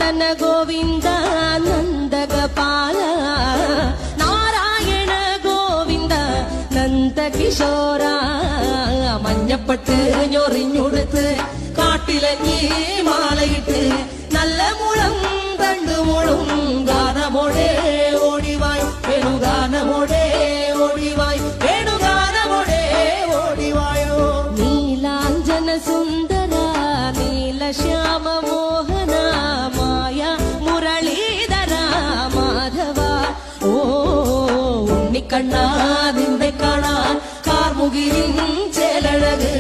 നന്ദന ഗോവിന്ദ നന്ദഗപാല നാരായണ ഗോവിന്ദ നന്ദകിശോര മഞ്ഞപ്പെട്ട് ഞൊറിഞ്ഞുടുത്ത് കാട്ടിലഞ്ഞി മാലയിട്ട് നല്ല മുളം കണ്ടുമുളും ഗാനമോടെ ഓടിവായ് വേണുഗാനമോടെ ഓടിവായ് വേണുഗാനമോടെ ഓടിവായോ നീലാഞ്ജന സുന്ദര നീലശ്യാമ മോഹന മായ മുരളീധര മാധവ ഓ ഉണ്ണിക്കണ്ണാ നിന്റെ കാണാൻ കാർമുകിലിൻ ചേലഴക്